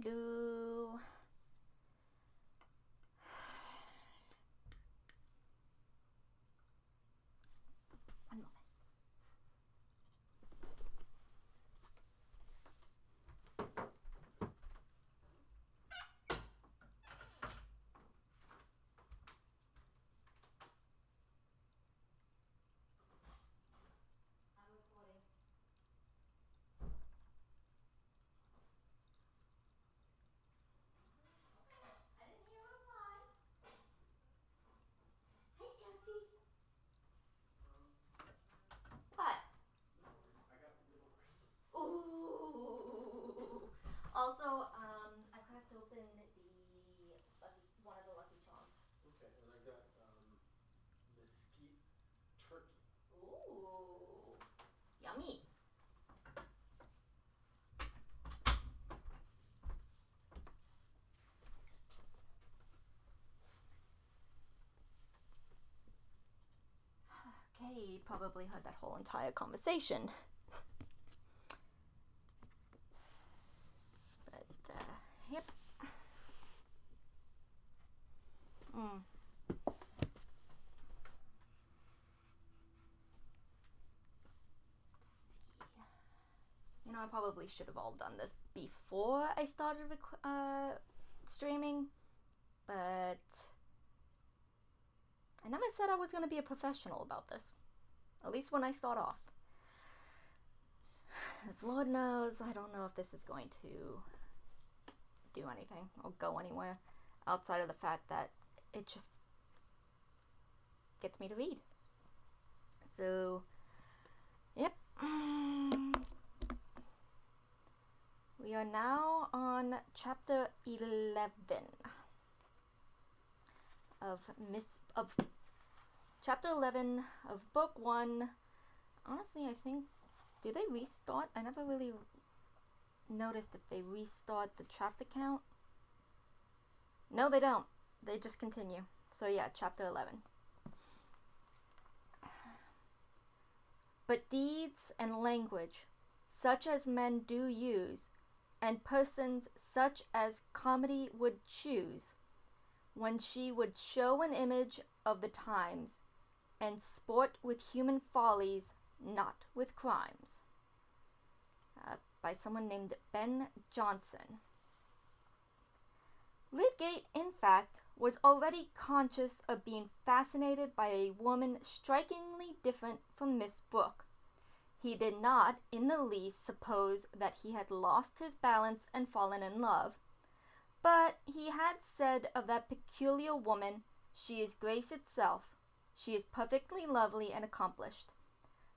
Hello. One moment. I'm recording. I didn't hear a reply. Hey, Jesse. What? I got the Middlemarch. Ooh. Also, I cracked open one of the Lucky Charms. Okay, and I got mesquite turkey. Ooh. Yummy. Okay, you probably heard that whole entire conversation. But, yep. You know, I probably should have all done this before I started streaming, but I never said I was going to be a professional about this. At least when I start off. As Lord knows, I don't know if this is going to do anything or go anywhere outside of the fact that it just gets me to read. So, yep. We are now on chapter 11 of chapter 11 of book 1. Honestly, I think, do they restart? I never really noticed if they restart the chapter count. No, they don't. They just continue. So yeah, chapter 11. But deeds and language, such as men do use, and persons such as comedy would choose, when she would show an image of the times, and sport with human follies, not with crimes. By someone named Ben Jonson. Lydgate, in fact, was already conscious of being fascinated by a woman strikingly different from Miss Brooke. He did not, in the least, suppose that he had lost his balance and fallen in love. But he had said of that peculiar woman, "She is grace itself. She is perfectly lovely and accomplished.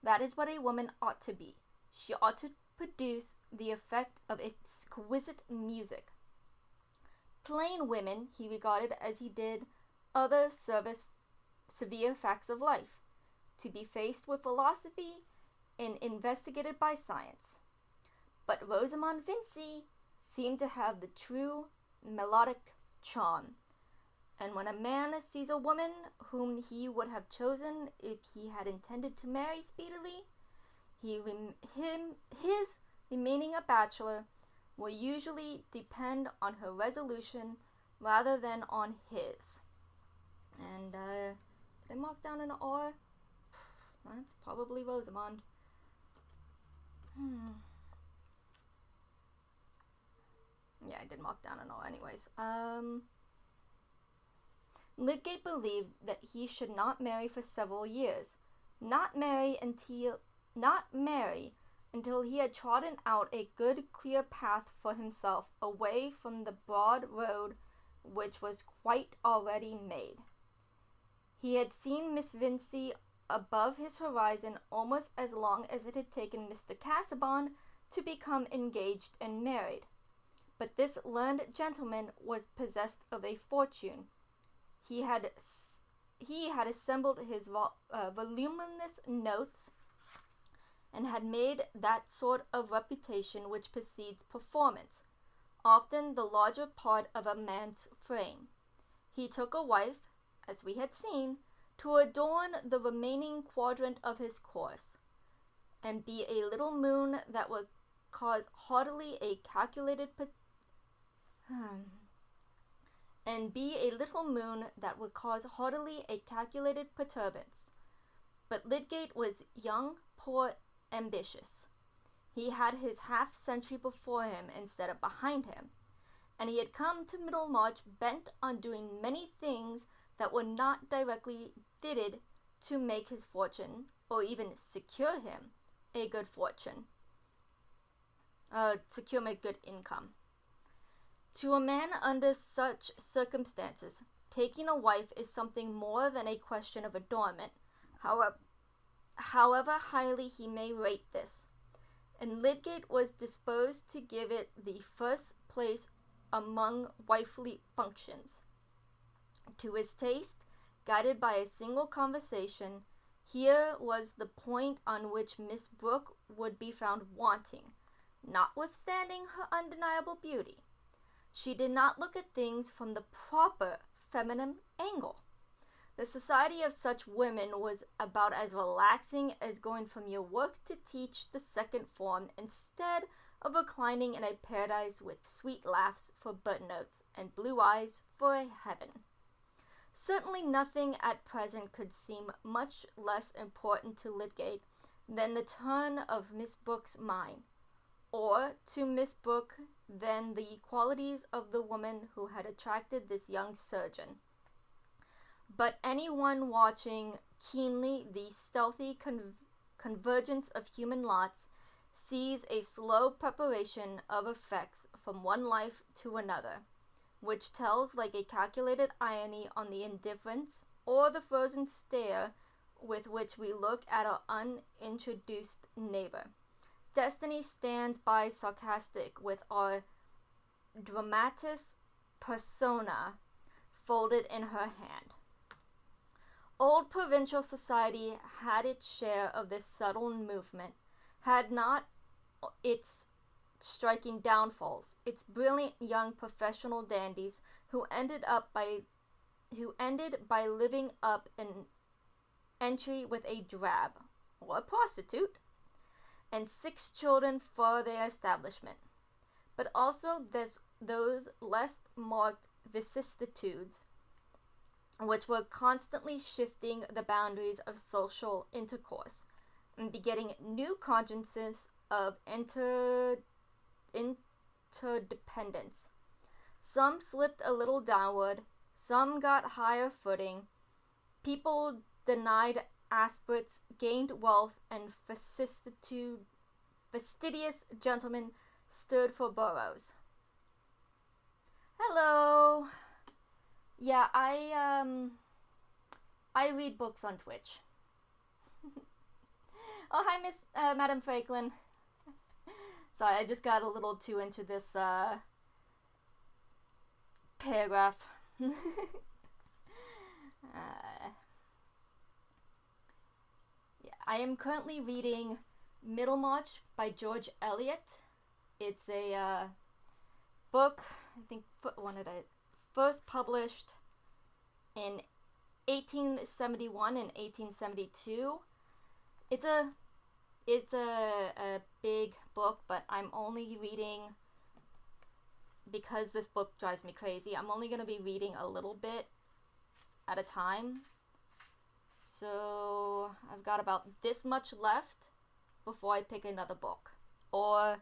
That is what a woman ought to be. She ought to produce the effect of exquisite music." Plain women he regarded as he did other severe facts of life, to be faced with philosophy and investigated by science. But Rosamond Vincy seemed to have the true melodic charm, and when a man sees a woman whom he would have chosen if he had intended to marry speedily, his remaining a bachelor will usually depend on her resolution rather than on his. And did I mark down an R? That's probably Rosamond. Yeah, I did mark down an R anyways. Lydgate believed that he should not marry for several years. Not marry until he had trodden out a good, clear path for himself away from the broad road which was quite already made. He had seen Miss Vincy above his horizon almost as long as it had taken Mr. Casaubon to become engaged and married. But this learned gentleman was possessed of a fortune. He had assembled his voluminous notes, and had made that sort of reputation which precedes performance, often the larger part of a man's frame. He took a wife, as we had seen, to adorn the remaining quadrant of his course, and be a little moon that would cause heartily a calculated and be a little moon that would cause heartily a calculated perturbance. But Lydgate was young, poor, ambitious. He had his half-century before him instead of behind him, and he had come to Middlemarch bent on doing many things that were not directly fitted to make his fortune, or even secure him a good fortune. Secure him a good income. To a man under such circumstances, taking a wife is something more than a question of adornment, however highly he may rate this, and Lydgate was disposed to give it the first place among wifely functions. To his taste, guided by a single conversation, here was the point on which Miss Brooke would be found wanting, notwithstanding her undeniable beauty. She did not look at things from the proper feminine angle. The society of such women was about as relaxing as going from your work to teach the second form instead of reclining in a paradise with sweet laughs for button-notes and blue eyes for a heaven. Certainly nothing at present could seem much less important to Lydgate than the turn of Miss Brooke's mind, or to Miss Brooke than the qualities of the woman who had attracted this young surgeon. But anyone watching keenly the stealthy convergence of human lots sees a slow preparation of effects from one life to another, which tells like a calculated irony on the indifference or the frozen stare with which we look at our unintroduced neighbor. Destiny stands by sarcastic with our dramatis persona folded in her hand. Old provincial society had its share of this subtle movement, had not its striking downfalls, its brilliant young professional dandies who ended by living up an entry with a drab, or a prostitute, and 6 children for their establishment, but also those less marked vicissitudes which were constantly shifting the boundaries of social intercourse and begetting new consciences of interdependence. Some slipped a little downward, some got higher footing. People denied aspirates, gained wealth, and fastidious gentlemen stood for boroughs. Hello. Yeah, I read books on Twitch. Oh, hi, Madam Franklin. Sorry, I just got a little too into this paragraph. Yeah, I am currently reading Middlemarch by George Eliot. It's a book, I think, first published in 1871 and 1872. It's a big book, but I'm only reading, because this book drives me crazy, I'm only going to be reading a little bit at a time. So I've got about this much left before I pick another book. Or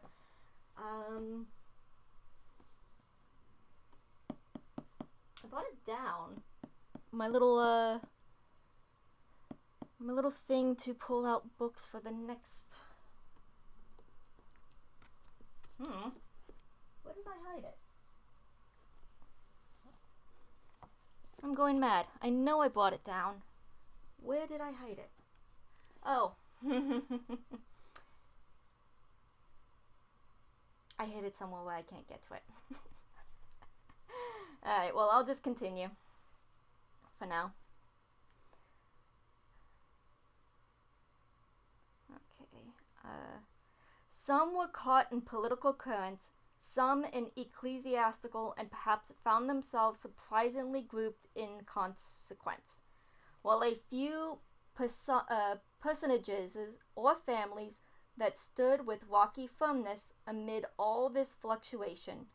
I brought it down. My little thing to pull out books for the next. Where did I hide it? I'm going mad. I know I brought it down. Where did I hide it? Oh. I hid it somewhere where I can't get to it. Alright, well, I'll just continue. For now. Okay. Some were caught in political currents, some in ecclesiastical, and perhaps found themselves surprisingly grouped in consequence, while a few personages or families that stood with rocky firmness amid all this fluctuation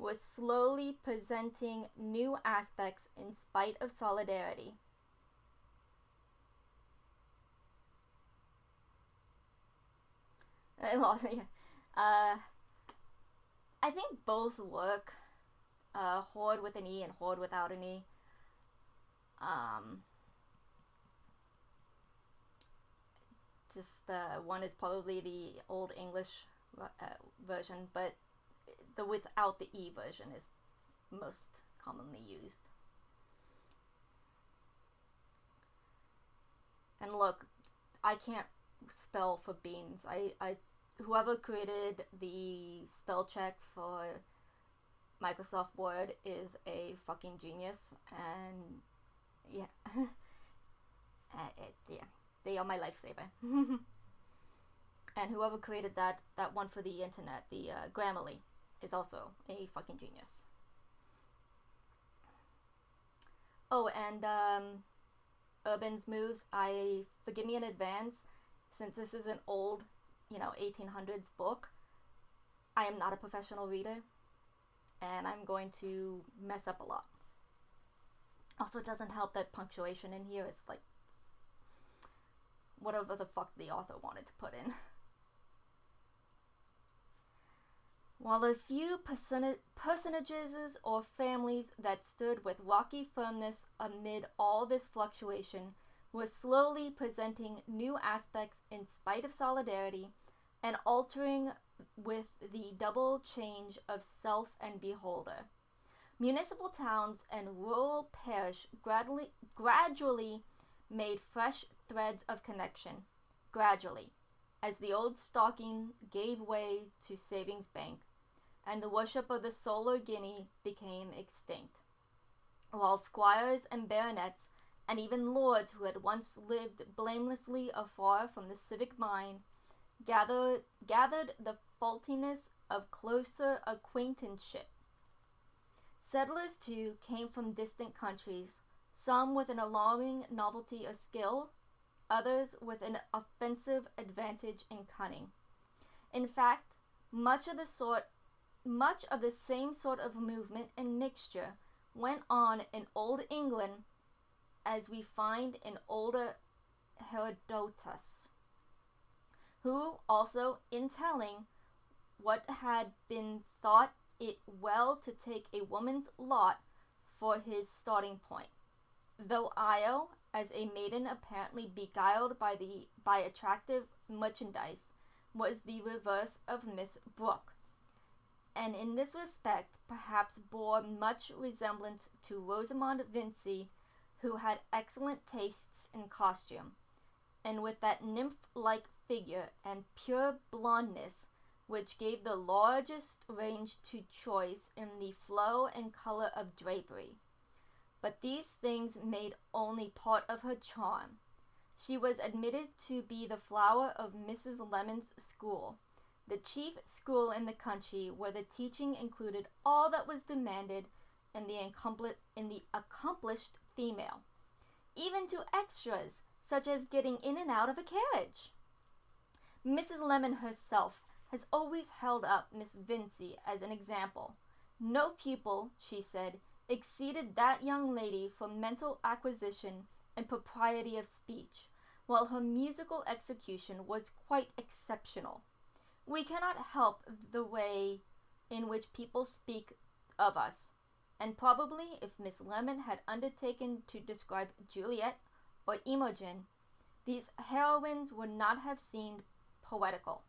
was slowly presenting new aspects in spite of solidarity. Well, I think both work. Horde with an E and horde without an E. Um, one is probably the Old English version, but the without the E version is most commonly used. And look, I can't spell for beans. I whoever created the spell check for Microsoft Word is a fucking genius, and yeah, yeah, they are my lifesaver. And whoever created that one for the internet, the Grammarly, is also a fucking genius. Oh, and Urban's moves. Forgive me in advance, since this is an old, 1800s book. I am not a professional reader, and I'm going to mess up a lot. Also, it doesn't help that punctuation in here is like whatever the fuck the author wanted to put in. While a few personages or families that stood with rocky firmness amid all this fluctuation were slowly presenting new aspects in spite of solidarity and altering with the double change of self and beholder. Municipal towns and rural parish gradually made fresh threads of connection, gradually, as the old stocking gave way to savings bank, and the worship of the solar guinea became extinct, while squires and baronets, and even lords who had once lived blamelessly afar from the civic mind, gathered the faultiness of closer acquaintanceship. Settlers, too, came from distant countries, some with an alarming novelty of skill, others with an offensive advantage in cunning. In fact, much of the same sort of movement and mixture went on in Old England as we find in older Herodotus, who also, in telling what had been thought it well to take a woman's lot for his starting point, though Io, as a maiden apparently beguiled by attractive merchandise, was the reverse of Miss Brooke, and in this respect perhaps bore much resemblance to Rosamond Vincy, who had excellent tastes in costume, and with that nymph-like figure and pure blondness which gave the largest range to choice in the flow and color of drapery. But these things made only part of her charm. She was admitted to be the flower of Mrs. Lemon's school, the chief school in the country, where the teaching included all that was demanded in the accomplished female, even to extras, such as getting in and out of a carriage. Mrs. Lemon herself has always held up Miss Vincy as an example. No pupil, she said, exceeded that young lady for mental acquisition and propriety of speech, while her musical execution was quite exceptional. We cannot help the way in which people speak of us, and probably if Miss Lemon had undertaken to describe Juliet or Imogen, these heroines would not have seemed poetical.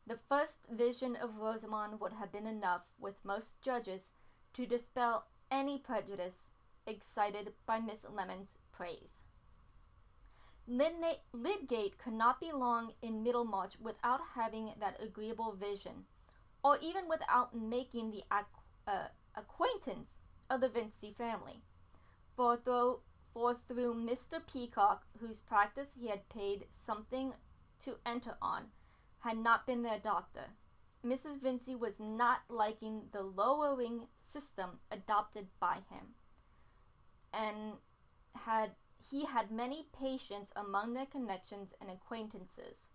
The first vision of Rosamond would have been enough, with most judges, to dispel any prejudice excited by Miss Lemon's praise. Lydgate could not be long in Middlemarch without having that agreeable vision, or even without making the acquaintance of the Vincy family. For through Mr. Peacock, whose practice he had paid something to enter on, had not been their doctor, Mrs. Vincy was not liking the lowering system adopted by him, and he had many patients among their connections and acquaintances,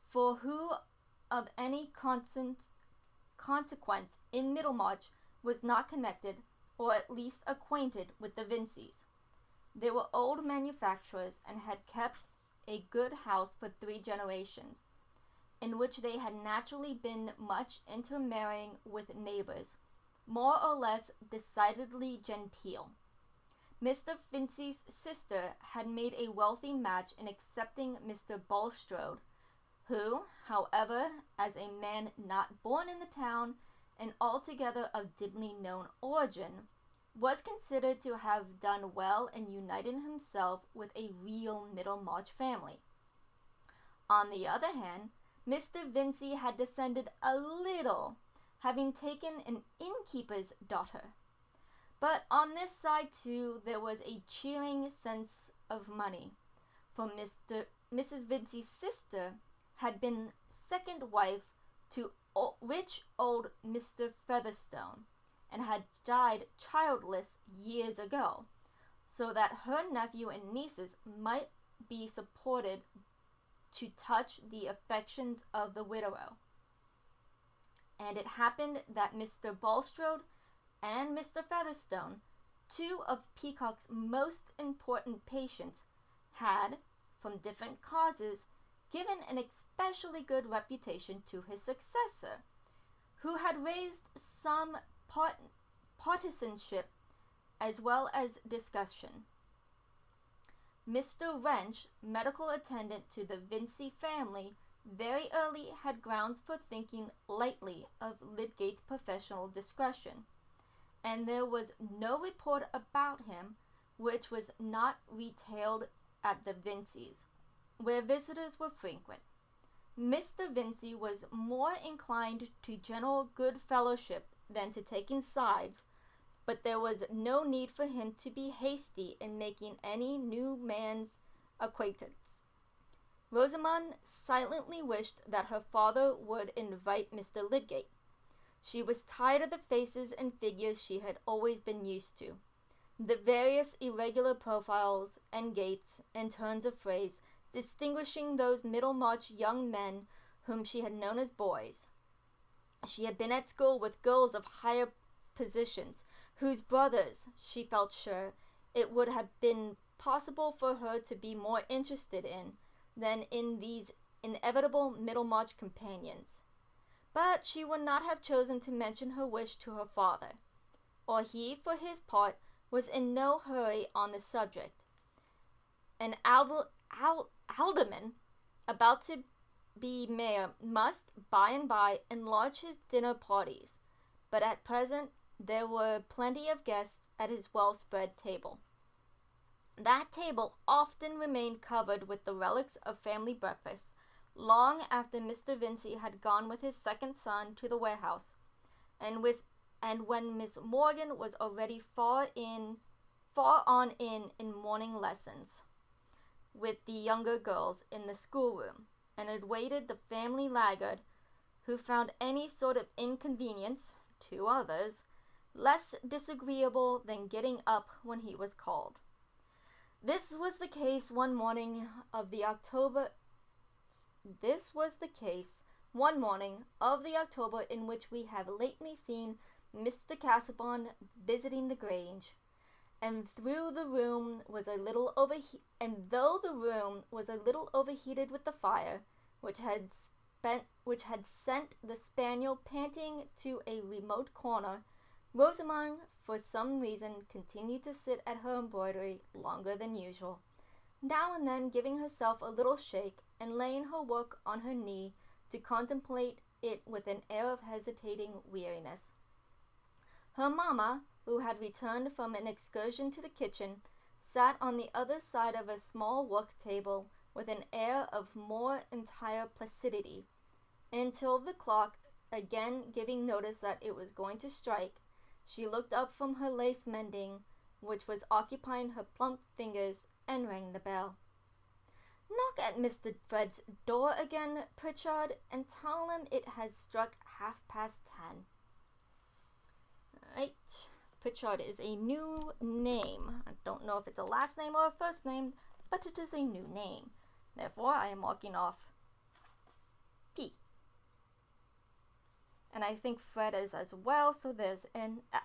for who of any consequence in Middlemarch was not connected, or at least acquainted, with the Vinceys. They were old manufacturers and had kept a good house for 3 generations, in which they had naturally been much intermarrying with neighbors, more or less decidedly genteel. Mr. Vincey's sister had made a wealthy match in accepting Mr. Bulstrode, who, however, as a man not born in the town and altogether of dimly known origin, was considered to have done well in uniting himself with a real Middlemarch family. On the other hand, Mr. Vincey had descended a little, having taken an innkeeper's daughter. But on this side, too, there was a cheering sense of money, for Mrs. Vincey's sister had been second wife to rich old Mr. Featherstone, and had died childless years ago, so that her nephew and nieces might be supported to touch the affections of the widower. And it happened that Mr. Bulstrode and Mr. Featherstone, 2 of Peacock's most important patients, had, from different causes, given an especially good reputation to his successor, who had raised some partisanship as well as discussion. Mr. Wrench, medical attendant to the Vincey family, very early had grounds for thinking lightly of Lydgate's professional discretion, and there was no report about him which was not retailed at the Vinceys, where visitors were frequent. Mr. Vincey was more inclined to general good fellowship than to taking sides, but there was no need for him to be hasty in making any new man's acquaintance. Rosamond silently wished that her father would invite Mr. Lydgate. She was tired of the faces and figures she had always been used to, the various irregular profiles and gaits and turns of phrase distinguishing those Middlemarch young men whom she had known as boys. She had been at school with girls of higher positions, whose brothers, she felt sure, it would have been possible for her to be more interested in than in these inevitable Middlemarch companions. But she would not have chosen to mention her wish to her father, or he, for his part, was in no hurry on the subject. An alderman, about to be mayor, must by and by enlarge his dinner parties, but at present there were plenty of guests at his well-spread table. That table often remained covered with the relics of family breakfast, long after Mr. Vincey had gone with his second son to the warehouse, and when Miss Morgan was already far on in morning lessons with the younger girls in the schoolroom, and had waited the family laggard, who found any sort of inconvenience, to others, less disagreeable than getting up when he was called. This was the case one morning of the October in which we have lately seen Mr. Casaubon visiting the Grange, and though the room was a little overheated with the fire, which had sent the spaniel panting to a remote corner, Rosamond, for some reason, continued to sit at her embroidery longer than usual, now and then giving herself a little shake and laying her work on her knee to contemplate it with an air of hesitating weariness. Her mamma, who had returned from an excursion to the kitchen, sat on the other side of a small work table with an air of more entire placidity, until the clock, again giving notice that it was going to strike, she looked up from her lace mending, which was occupying her plump fingers, and rang the bell. "Knock at Mr. Fred's door again, Pritchard, and tell him it has struck 10:30. Right. Pritchard is a new name. I don't know if it's a last name or a first name, but it is a new name. Therefore, I am marking off P. And I think Fred is as well, so there's an F.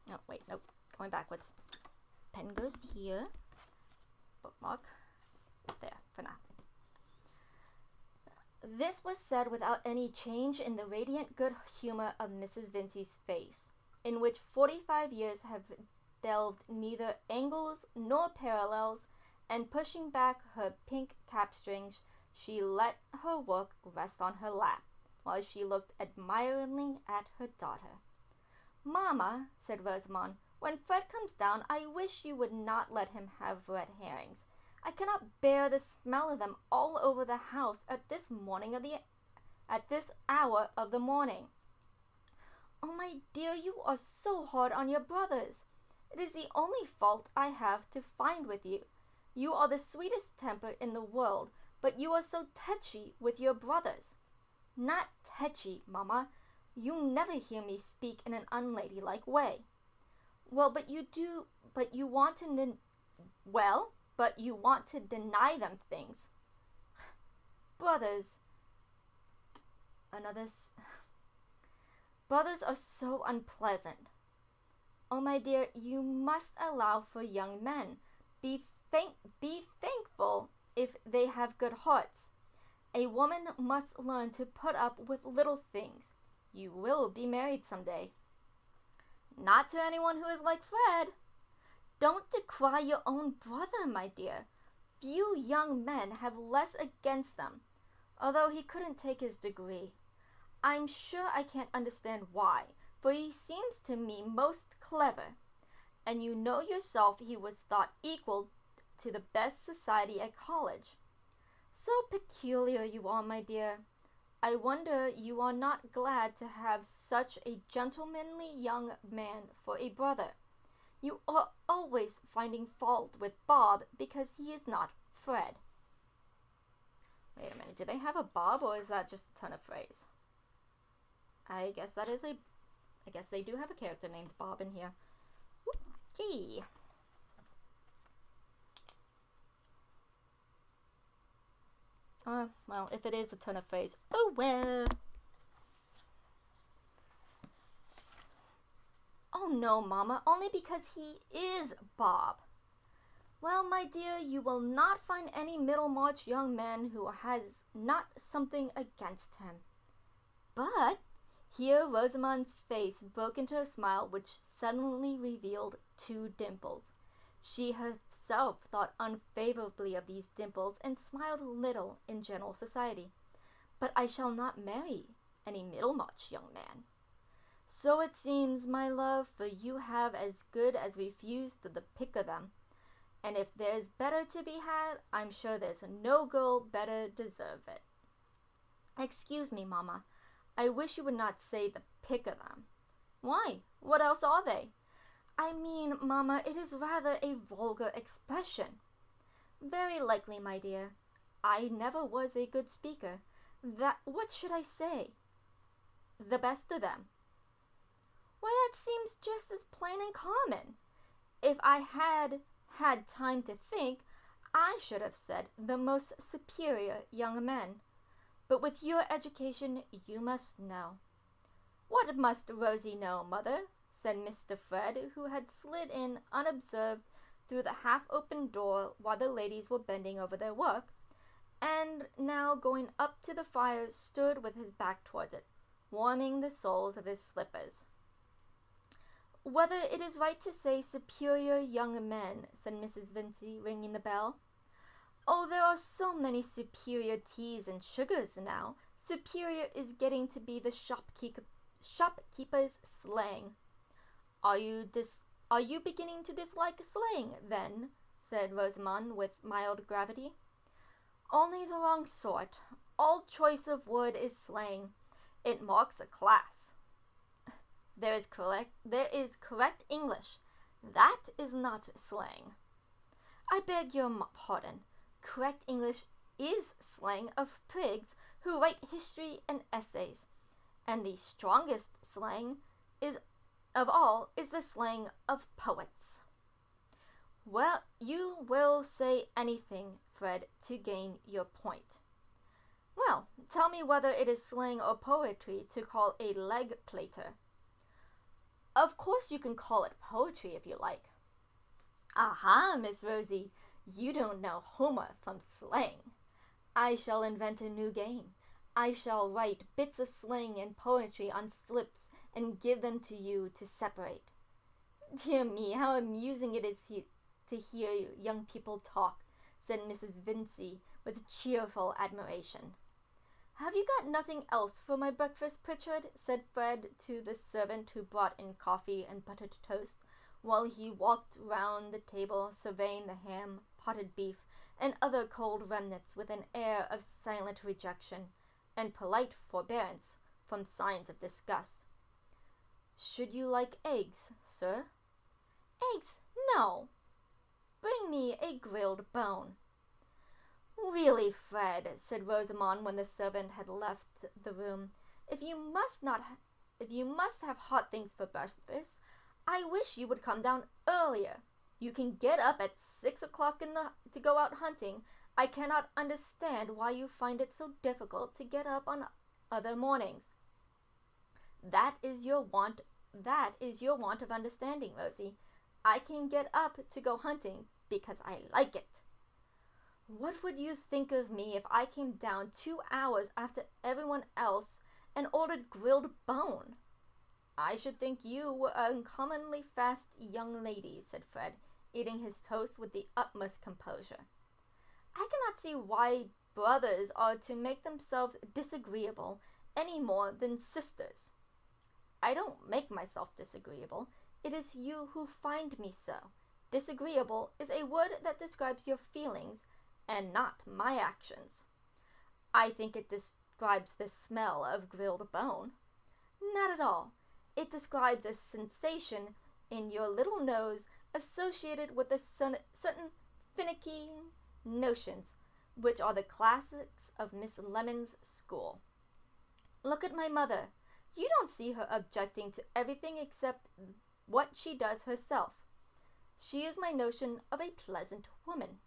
Oh, wait, nope. Going backwards. Pen goes here. Bookmark. There, for now. This was said without any change in the radiant good humor of Mrs. Vincey's face, in which 45 years have delved neither angles nor parallels, and pushing back her pink cap strings, she let her work rest on her lap, while she looked admiringly at her daughter. "Mamma," said Rosamond, "when Fred comes down, I wish you would not let him have red herrings. I cannot bear the smell of them all over the house at this hour of the morning." "Oh, my dear, you are so hard on your brothers. It is the only fault I have to find with you. You are the sweetest temper in the world, but you are so tetchy with your brothers." "Not tetchy, Mamma. You never hear me speak in an unladylike way." Well, but you want to deny them things. Brothers are so unpleasant. Oh, my dear, you must allow for young men. Be thankful if they have good hearts. A woman must learn to put up with little things. You will be married someday. Not to anyone who is like Fred. Don't decry your own brother, my dear. Few young men have less against them, although he couldn't take his degree. I'm sure I can't understand why, for he seems to me most clever, and you know yourself he was thought equal to the best society at college. So peculiar you are, my dear. I wonder you are not glad to have such a gentlemanly young man for a brother. You are always finding fault with Bob because he is not Fred." Wait a minute, do they have a Bob, or is that just a turn of phrase? I guess they do have a character named Bob in here. Okay. Well, if it is a turn of phrase, oh well. "Oh no, Mamma, only because he is Bob." "Well, my dear, you will not find any Middlemarch young man who has not something against him." But here Rosamond's face broke into a smile which suddenly revealed 2 dimples. She herself thought unfavorably of these dimples and smiled little in general society. "But I shall not marry any Middlemarch young man." "So it seems, my love, for you have as good as refused the pick of them. And if there's better to be had, I'm sure there's no girl better deserve it." "Excuse me, Mamma. I wish you would not say the pick of them." "Why? What else are they?" "I mean, Mamma, it is rather a vulgar expression." "Very likely, my dear. I never was a good speaker. What should I say?" "The best of them." "Why, that seems just as plain and common. If I had had time to think, I should have said the most superior young men. But with your education, you must know." "What must Rosie know, Mother?" said Mr. Fred, who had slid in unobserved through the half-open door while the ladies were bending over their work, and now going up to the fire stood with his back towards it, warming the soles of his slippers. "Whether it is right to say superior young men," said Mrs. Vincey, ringing the bell. "Oh, there are so many superior teas and sugars now. Superior is getting to be the shopkeeper's slang." Are you beginning to dislike slang, then?" said Rosamond with mild gravity. "Only the wrong sort. All choice of word is slang. It marks a class. There is correct English. That is not slang." "I beg your pardon. Correct English is slang of prigs who write history and essays, and the strongest slang of all is the slang of poets." "Well, you will say anything, Fred, to gain your point." Well, tell me whether it is slang or poetry to call a leg plater. Of course you can call it poetry if you like. Aha, Miss Rosie, you don't know Homer from slang. I shall invent a new game. I shall write bits of slang and poetry on slips and give them to you to separate. Dear me, how amusing it is to hear young people talk, said Mrs. Vincey with cheerful admiration. Have you got nothing else for my breakfast, Pritchard? Said Fred to the servant who brought in coffee and buttered toast, while he walked round the table surveying the ham, potted beef, and other cold remnants with an air of silent rejection and polite forbearance from signs of disgust. Should you like eggs, sir? Eggs? No. Bring me a grilled bone. Really, Fred, said Rosamond when the servant had left the room, if you must have hot things for breakfast, I wish you would come down earlier. You can get up at 6 o'clock to go out hunting. I cannot understand why you find it so difficult to get up on other mornings. That is your want of understanding, Rosie. I can get up to go hunting because I like it. What would you think of me if I came down 2 hours after everyone else and ordered grilled bone? I should think you were an uncommonly fast young lady, said Fred, eating his toast with the utmost composure. I cannot see why brothers are to make themselves disagreeable any more than sisters. I don't make myself disagreeable. It is you who find me so. Disagreeable is a word that describes your feelings and not my actions. I think it describes the smell of grilled bone. Not at all. It describes a sensation in your little nose associated with certain finicky notions, which are the classics of Miss Lemon's school. Look at my mother. You don't see her objecting to everything except what she does herself. She is my notion of a pleasant woman.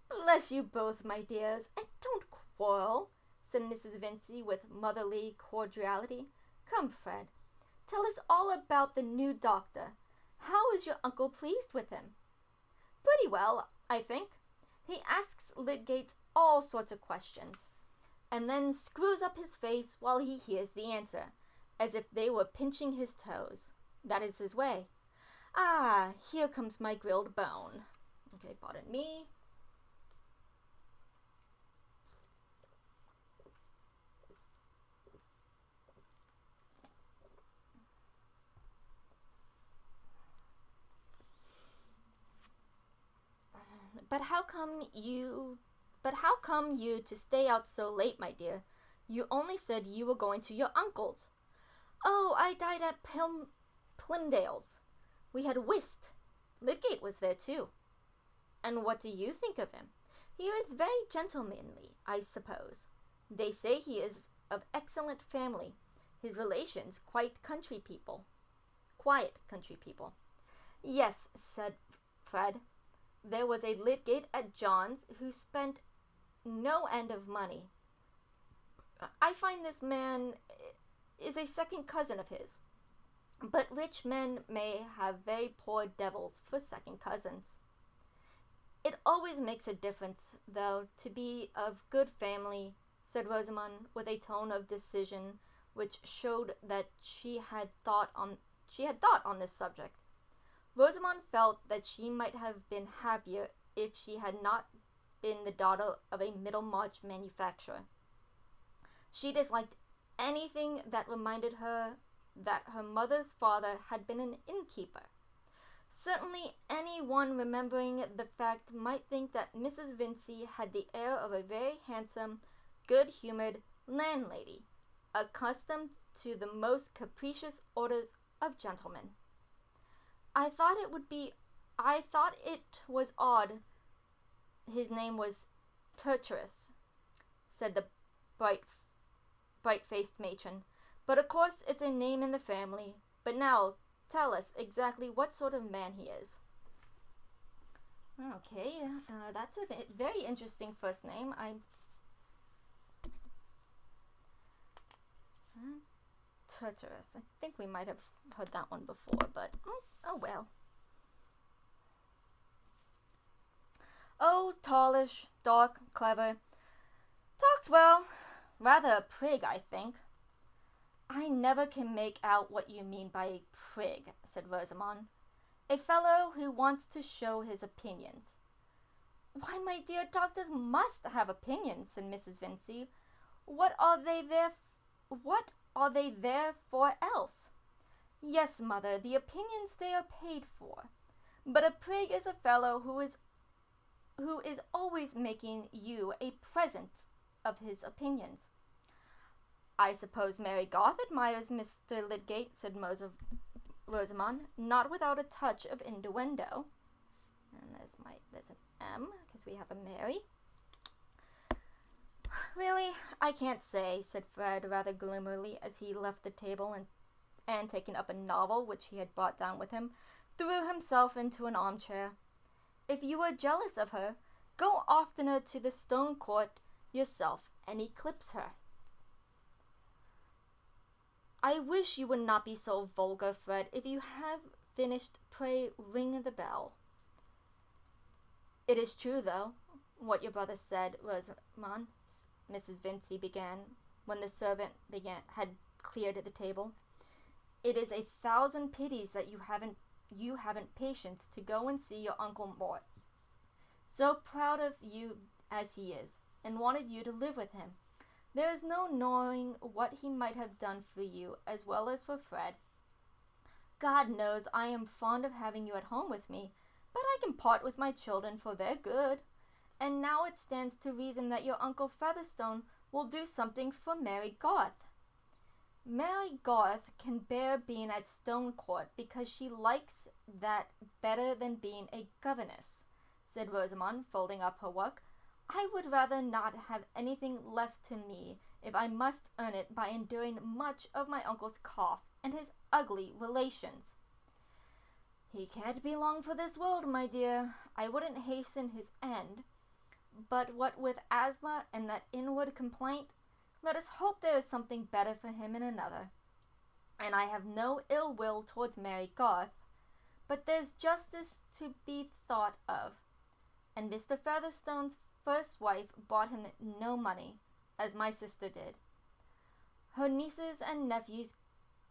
Bless you both, my dears, and don't quarrel, said Mrs. Vincey with motherly cordiality. Come, Fred, tell us all about the new doctor. How is your uncle pleased with him? Pretty well, I think. He asks Lydgate all sorts of questions, and then screws up his face while he hears the answer, as if they were pinching his toes. That is his way. Ah, here comes my grilled bone. Okay, pardon me. But how come you to stay out so late, my dear? You only said you were going to your uncle's. Oh, I dined at Plymdale's. We had whist. Lydgate was there too. And what do you think of him? He is very gentlemanly, I suppose. They say he is of excellent family. His relations quiet country people. Yes, said Fred. There was a Lydgate at John's who spent no end of money. I find this man is a second cousin of his. But rich men may have very poor devils for second cousins. It always makes a difference, though, to be of good family, said Rosamond, with a tone of decision which showed that she had thought on this subject. Rosamond felt that she might have been happier if she had not been the daughter of a Middlemarch manufacturer. She disliked anything that reminded her that her mother's father had been an innkeeper. Certainly any one remembering the fact might think that Mrs. Vincey had the air of a very handsome, good-humored landlady, accustomed to the most capricious orders of gentlemen. I thought it was odd his name was Tertius, said the bright-faced matron. But of course it's a name in the family. But now, tell us exactly what sort of man he is. Okay, that's a very interesting first name. Treacherous. I think we might have heard that one before, but oh well. Oh, tallish, dark, clever. Talks well. Rather a prig, I think. I never can make out what you mean by a prig, said Rosamond. A fellow who wants to show his opinions. Why, my dear, doctors must have opinions, said Mrs. Vincey. What are they there for else? Yes, mother, the opinions they are paid for. But a prig is a fellow who is always making you a present of his opinions. I suppose Mary Garth admires Mr. Lydgate, said Rosamond, not without a touch of innuendo. And there's an M, because we have a Mary. Really, I can't say, said Fred rather gloomily as he left the table and taking up a novel which he had brought down with him, threw himself into an armchair. If you are jealous of her, go oftener to the stone court yourself and eclipse her. I wish you would not be so vulgar, Fred. If you have finished, pray ring the bell. It is true, though, what your brother said, Rosamond, Mrs. Vincey began, when the servant had cleared the table. It is 1,000 pities that you haven't patience to go and see your Uncle Mort. So proud of you as he is, and wanted you to live with him. There is no knowing what he might have done for you as well as for Fred. God knows I am fond of having you at home with me, but I can part with my children for their good. And now it stands to reason that your Uncle Featherstone will do something for Mary Garth. Mary Garth can bear being at Stone Court because she likes that better than being a governess, said Rosamond, folding up her work. I would rather not have anything left to me if I must earn it by enduring much of my uncle's cough and his ugly relations. He can't be long for this world, my dear. I wouldn't hasten his end. But what with asthma and that inward complaint, let us hope there is something better for him in another. And I have no ill will towards Mary Garth, but there's justice to be thought of. And Mr. Featherstone's first wife brought him no money, as my sister did. Her nieces and nephews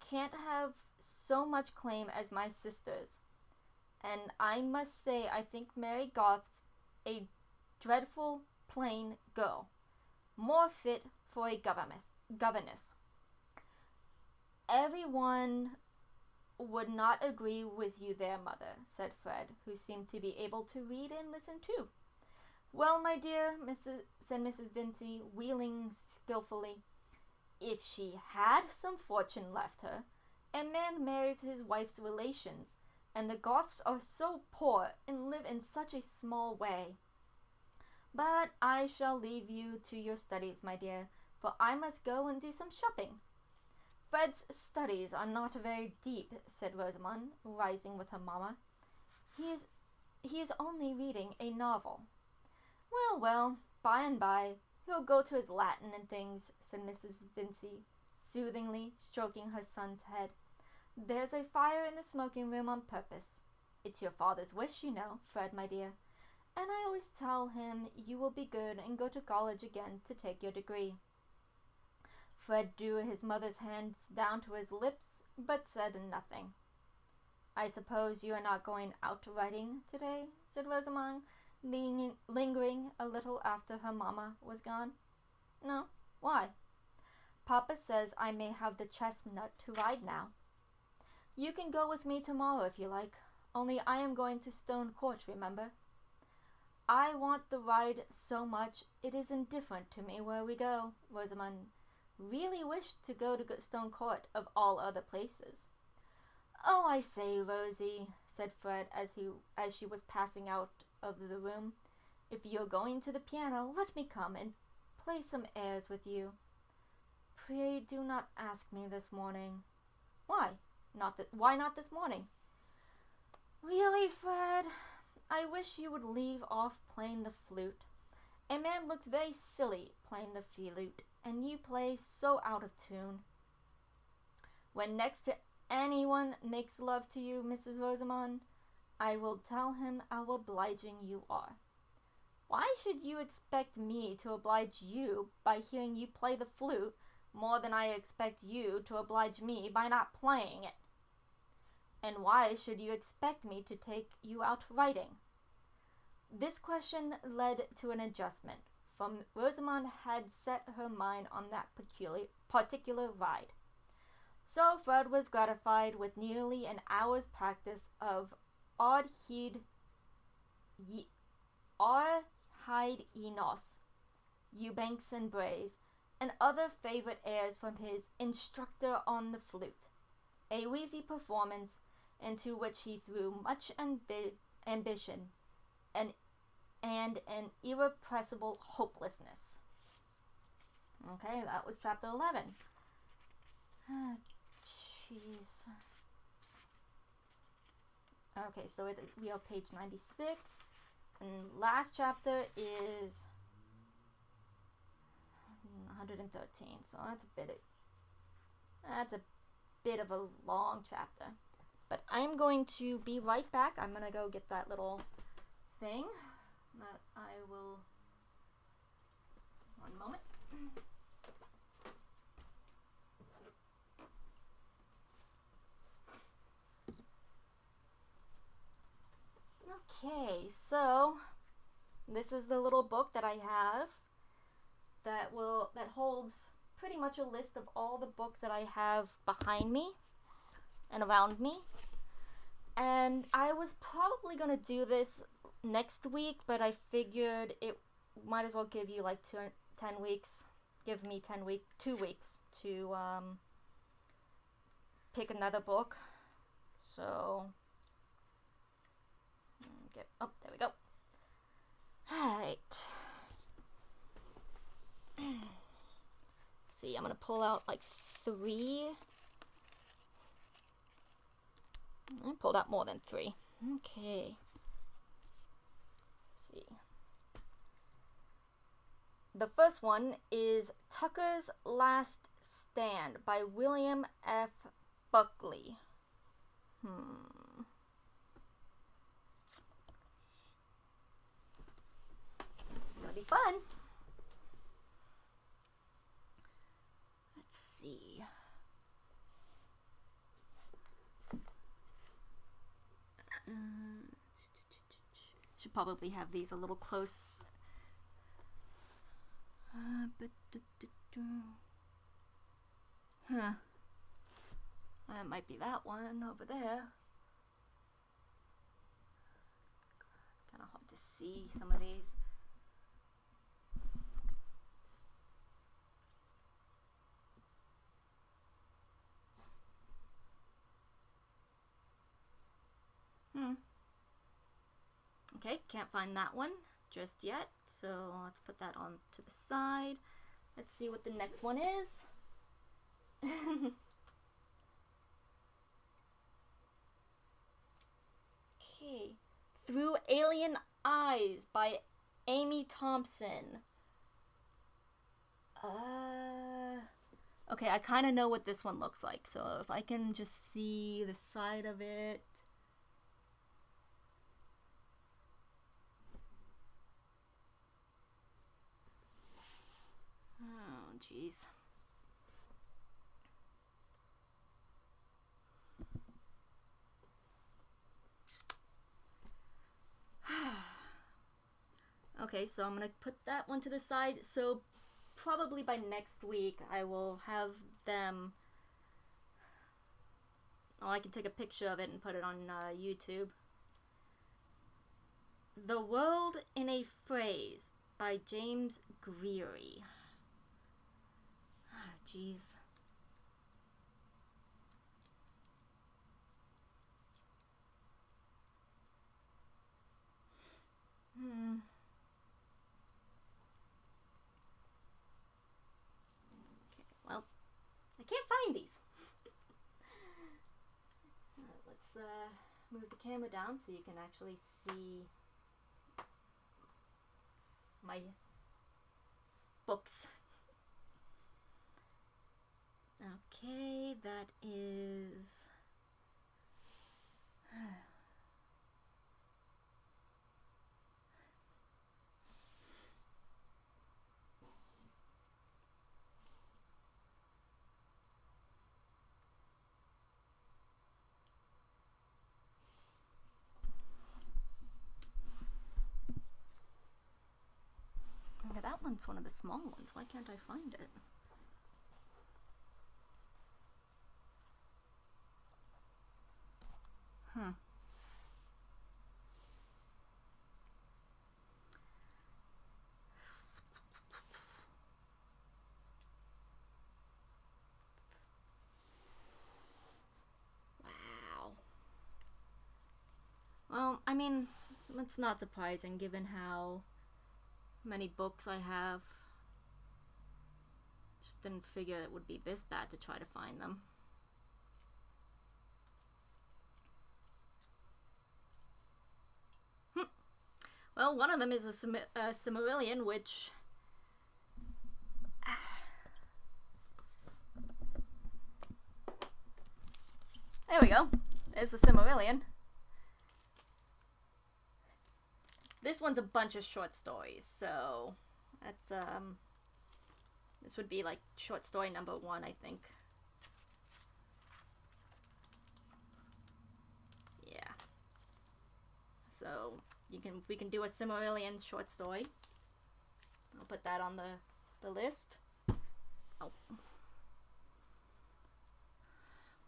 can't have so much claim as my sisters, and I must say I think Mary Garth's a dreadful plain girl, more fit for a governess. Everyone would not agree with you there, mother, said Fred, who seemed to be able to read and listen too. Well, my dear, said Mrs. Vincey, wheeling skillfully, if she had some fortune left her, a man marries his wife's relations, and the Goths are so poor and live in such a small way. But I shall leave you to your studies, my dear, for I must go and do some shopping. Fred's studies are not very deep, said Rosamond, rising with her mamma. He is only reading a novel. Well, by and by, he'll go to his Latin and things, said Mrs. Vincey, soothingly, stroking her son's head. There's a fire in the smoking room on purpose. It's your father's wish, you know, Fred, my dear. And I always tell him you will be good and go to college again to take your degree. Fred drew his mother's hands down to his lips, but said nothing. I suppose you are not going out riding today, said Rosamond, lingering a little after her mamma was gone. No, why? Papa says I may have the chestnut to ride now. You can go with me tomorrow if you like, only I am going to Stone Court, remember. I want the ride so much it is indifferent to me where we go. Rosamond really wished to go to Stone Court of all other places. Oh, I say, Rosie, said Fred as she was passing out of the room, if you're going to the piano, let me come and play some airs with you. Pray do not ask me this morning. Why not this morning? Really, Fred, I wish you would leave off playing the flute. A man looks very silly playing the flute, and you play so out of tune. When next to anyone makes love to you, Mrs. Rosamond, I will tell him how obliging you are. Why should you expect me to oblige you by hearing you play the flute more than I expect you to oblige me by not playing it? And why should you expect me to take you out riding? This question led to an adjustment, for Rosamond had set her mind on that particular ride. So Fred was gratified with nearly an hour's practice of Ardhide Enos, Eubanks and Brays, and other favorite airs from his instructor on the flute, a wheezy performance into which he threw much ambition and an irrepressible hopelessness. Okay, that was chapter 11. Jeez. Okay, so we are page 96, and last chapter is 113. So that's a bit of a long chapter. But I'm going to be right back. I'm gonna go get that little thing. That I will. One moment. Okay, so this is the little book that I have that holds pretty much a list of all the books that I have behind me and around me. And I was probably gonna do this next week, but I figured it might as well give you like 10 weeks. Give me 2 weeks to pick another book. So oh, there we go. Alright. See, I'm gonna pull out like 3. I pulled out more than 3. Okay. Let's see. The first one is Tucker's Last Stand by William F. Buckley. It's gonna be fun. Let's see. Should probably have these a little close. That might be that one over there. Kind of hard to see some of these. Okay, can't find that one just yet, so let's put that on to the side. Let's see what the next one is. Okay, Through Alien Eyes by Amy Thompson. Okay, I kind of know what this one looks like, so if I can just see the side of it. Oh, jeez. Okay, so I'm gonna put that one to the side. So probably by next week I will have them. Oh, I can take a picture of it and put it on YouTube. The World in a Phrase by James Greery. Ah, jeez. Okay, well, I can't find these. Let's move the camera down so you can actually see my books. Okay, that is... Okay, that one's one of the small ones. Why can't I find it? Huh. Wow. Well, I mean, that's not surprising given how many books I have. Just didn't figure it would be this bad to try to find them. Well, one of them is a Silmarillion, which... There we go. There's the Silmarillion. This one's a bunch of short stories, so that's this would be like short story number 1, I think. Yeah. So we can do a Silmarillion short story. I'll put that on the list. Oh.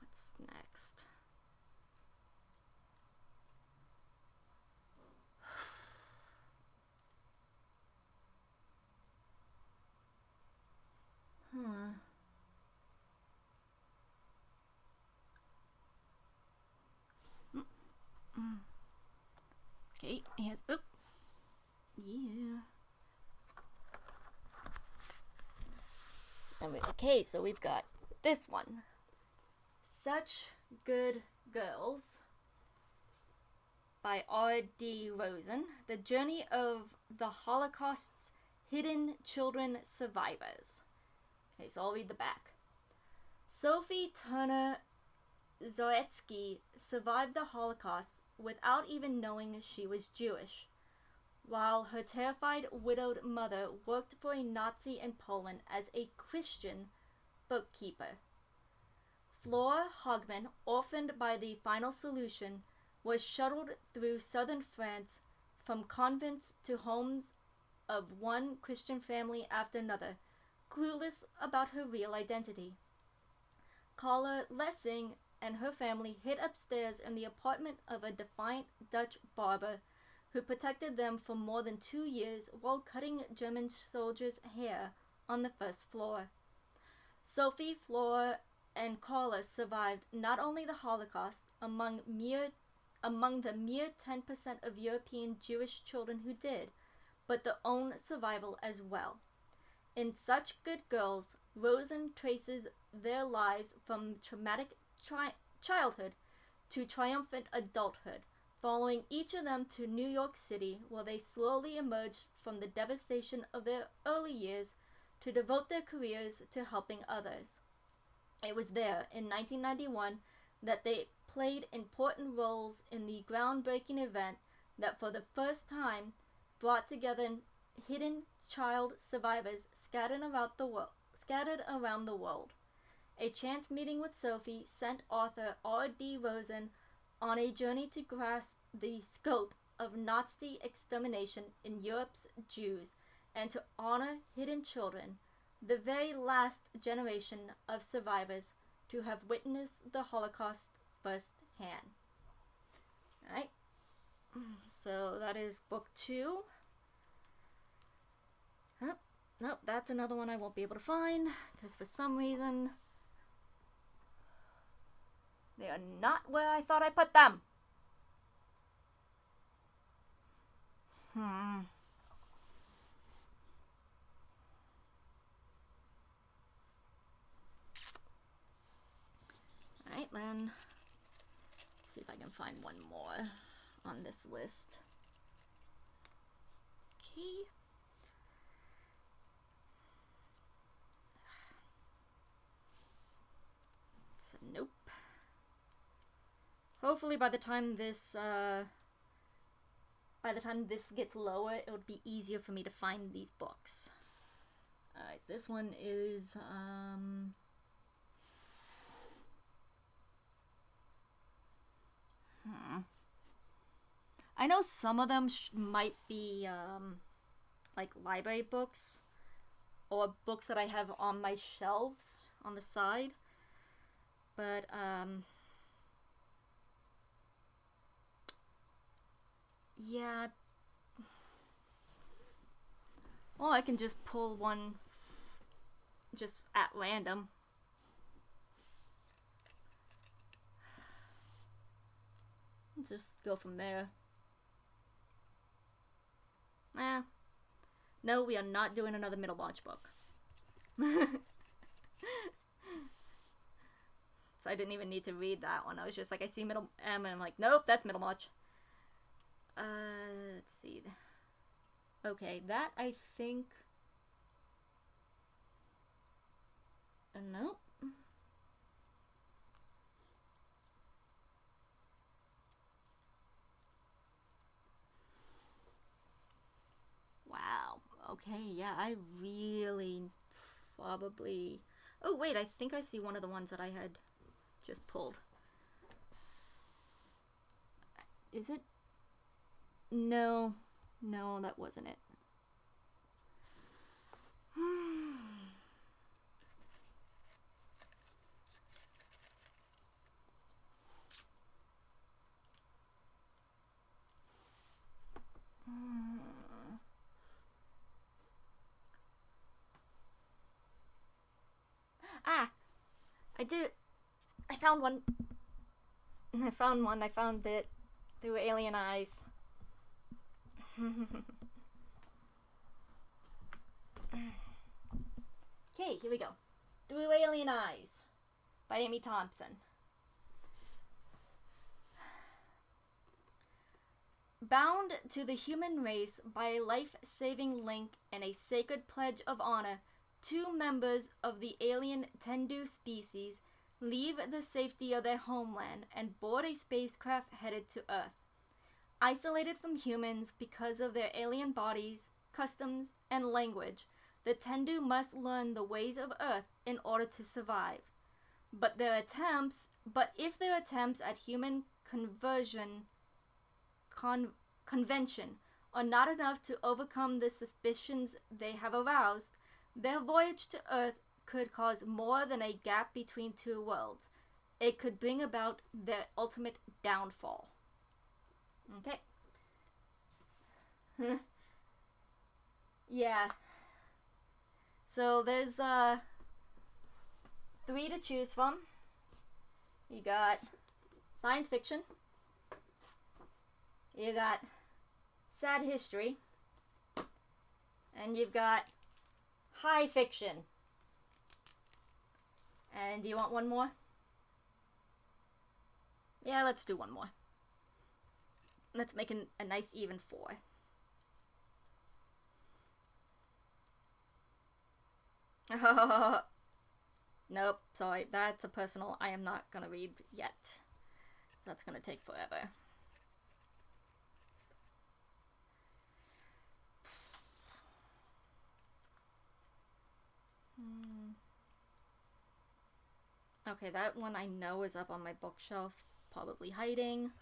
What's next? Okay, here's... Oop. Yeah. Okay, so we've got this one. Such Good Girls by R.D. Rosen. The Journey of the Holocaust's Hidden Children Survivors. Okay, so I'll read the back. Sophie Turner Zoetsky survived the Holocaust without even knowing she was Jewish, while her terrified widowed mother worked for a Nazi in Poland as a Christian bookkeeper. Flora Hogman, orphaned by the final solution, was shuttled through southern France from convents to homes of one Christian family after another, clueless about her real identity. Carla Lessing and her family hid upstairs in the apartment of a defiant Dutch barber who protected them for more than 2 years while cutting German soldiers' hair on the first floor. Sophie, Flora, and Carla survived not only the Holocaust, among the mere 10% of European Jewish children who did, but their own survival as well. In Such Good Girls, Rosen traces their lives from traumatic childhood to triumphant adulthood, following each of them to New York City, where they slowly emerged from the devastation of their early years to devote their careers to helping others. It was there, in 1991, that they played important roles in the groundbreaking event that for the first time brought together hidden child survivors scattered around the world. A chance meeting with Sophie sent author R.D. Rosen on a journey to grasp the scope of Nazi extermination in Europe's Jews and to honor hidden children, the very last generation of survivors to have witnessed the Holocaust firsthand. Alright, so that is book 2. Nope, that's another one I won't be able to find, because for some reason they are not where I thought I put them. Alright, then. Let's see if I can find one more on this list. Okay. Nope. Hopefully by the time this gets lower, it would be easier for me to find these books. Alright, this one is, I know some of them might be, like library books, or books that I have on my shelves on the side, but, yeah. Well, I can just pull one just at random. Just go from there. No, we are not doing another Middlemarch book. So I didn't even need to read that one. I was just like, I see Middle M, and I'm like, nope, that's Middlemarch. Let's see. Okay, that I think. Nope. Wow. Okay, yeah, I really probably. Oh, wait, I think I see one of the ones that I had just pulled. Is it? No. No, that wasn't it. Ah! I did it! I found one! I found one. I found it through alien eyes. Okay, here we go. Through Alien Eyes by Amy Thompson. Bound to the human race by a life-saving link and a sacred pledge of honor, two members of the alien Tendu species leave the safety of their homeland and board a spacecraft headed to Earth. Isolated from humans because of their alien bodies, customs, and language, the Tendu must learn the ways of Earth in order to survive. But if their attempts at human convention are not enough to overcome the suspicions they have aroused, their voyage to Earth could cause more than a gap between two worlds. It could bring about their ultimate downfall. Okay. Yeah. So there's 3 to choose from. You got science fiction. You got sad history. And you've got high fiction. And do you want one more? Yeah, let's do one more. Let's make a nice even 4. Nope, sorry, that's a personal I am not gonna read yet. That's gonna take forever. Okay, that one I know is up on my bookshelf, probably hiding.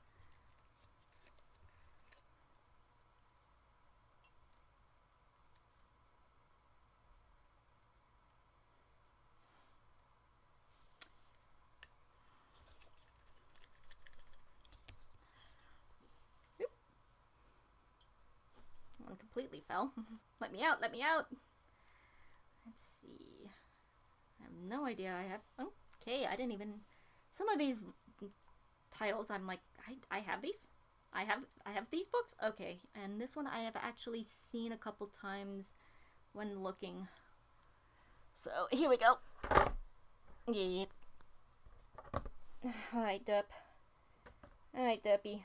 Oop. One completely fell. Let me out, let me out! Let's see. I have no idea I have... Okay, I didn't even... Some of these titles, I'm like, I have these? I have these books? Okay, and this one I have actually seen a couple times when looking. So, here we go. Yep. Alright, Derp. Alright, Derpy.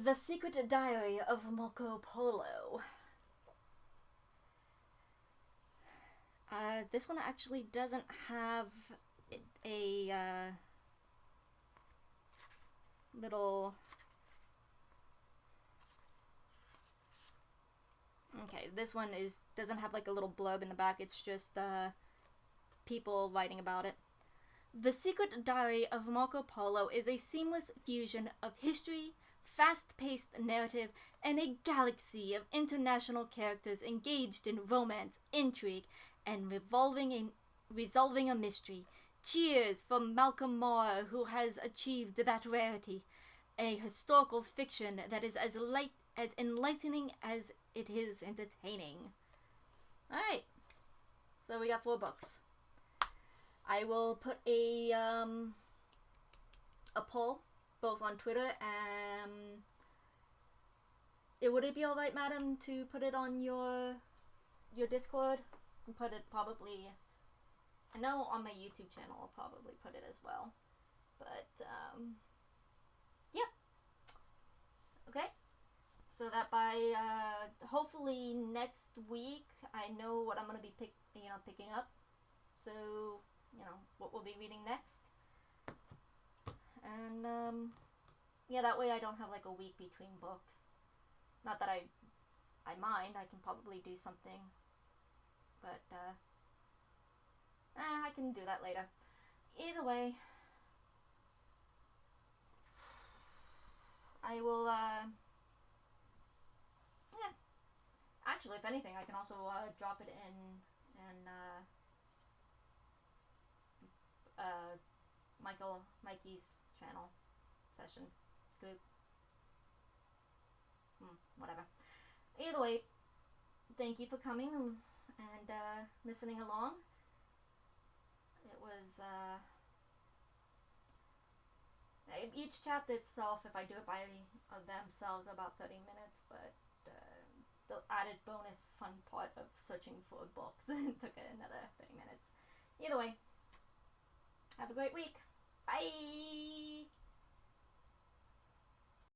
The Secret Diary of Marco Polo. This one actually doesn't have a little... Okay, this one doesn't have like a little blurb in the back. It's just people writing about it. The Secret Diary of Marco Polo is a seamless fusion of history, fast-paced narrative, and a galaxy of international characters engaged in romance, intrigue, and resolving a mystery. Cheers from Malcolm Moore, who has achieved that rarity. A historical fiction that is as enlightening as it is entertaining. Alright, so we got 4 books. I will put a poll both on Twitter and would it be alright, madam, to put it on your Discord? And put it probably, I know on my YouTube channel I'll probably put it as well. But yeah. Okay. So that by hopefully next week I know what I'm gonna be picking up. So what we'll be reading next. And yeah, that way I don't have like a week between books. Not that I mind. I can probably do something, but I can do that later. Either way, I will yeah. Actually, if anything, I can also drop it in Mikey's channel sessions group. Whatever. Either way, thank you for coming and listening along. It was each chapter itself, if I do it by themselves, about 30 minutes, but the added bonus fun part of searching for books took another 30 minutes. Either way, have a great week. Bye!